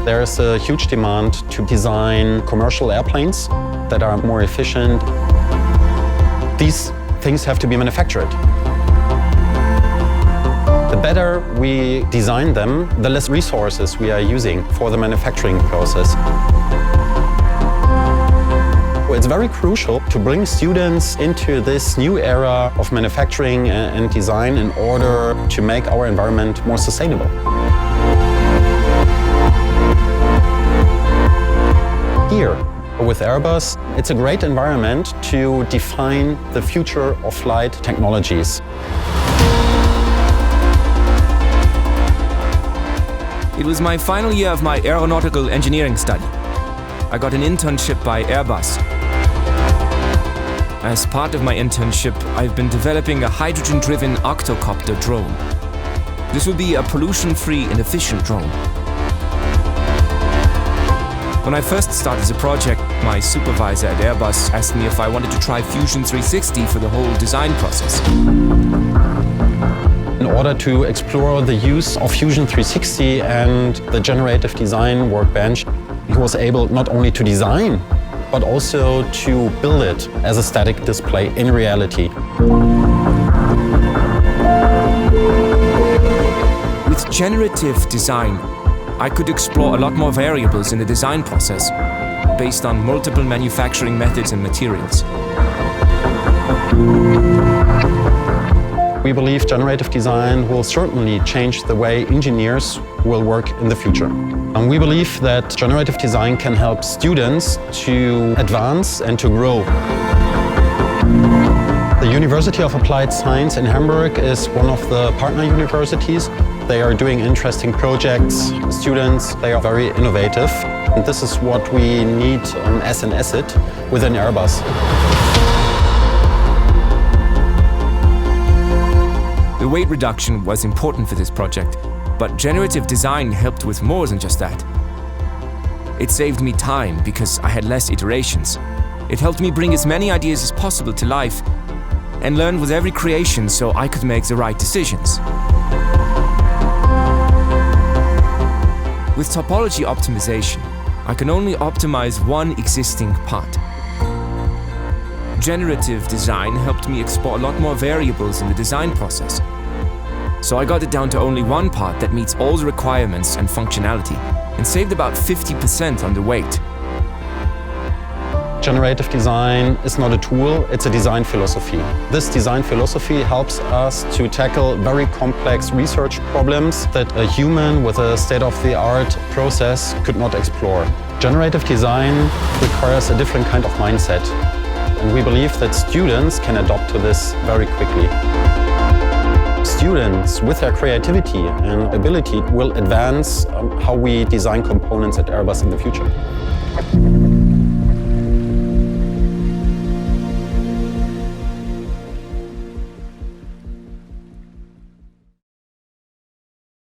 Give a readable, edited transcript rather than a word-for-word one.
There is a huge demand to design commercial airplanes that are more efficient. These things have to be manufactured. The better we design them, the less resources we are using for the manufacturing process. It's very crucial to bring students into this new era of manufacturing and design in order to make our environment more sustainable. Here, with Airbus, it's a great environment to define the future of flight technologies. It was my final year of my aeronautical engineering study. I got an internship by Airbus. As part of my internship, I've been developing a hydrogen-driven octocopter drone. This will be a pollution-free and efficient drone. When I first started the project, my supervisor at Airbus asked me if I wanted to try Fusion 360 for the whole design process. In order to explore the use of Fusion 360 and the generative design workbench, he was able not only to design, but also to build it as a static display in reality. With generative design, I could explore a lot more variables in the design process, based on multiple manufacturing methods and materials. We believe generative design will certainly change the way engineers will work in the future. And we believe that generative design can help students to advance and to grow. The University of Applied Science in Hamburg is one of the partner universities. They are doing interesting projects. Students, they are very innovative. And this is what we need as an asset within Airbus. The weight reduction was important for this project, but generative design helped with more than just that. It saved me time because I had less iterations. It helped me bring as many ideas as possible to life and learn with every creation so I could make the right decisions. With topology optimization, I can only optimize one existing part. Generative design helped me explore a lot more variables in the design process. So I got it down to only one part that meets all the requirements and functionality, and saved about 50% on the weight. Generative design is not a tool, it's a design philosophy. This design philosophy helps us to tackle very complex research problems that a human with a state-of-the-art process could not explore. Generative design requires a different kind of mindset, and we believe that students can adopt to this very quickly. Students, with their creativity and ability, will advance how we design components at Airbus in the future.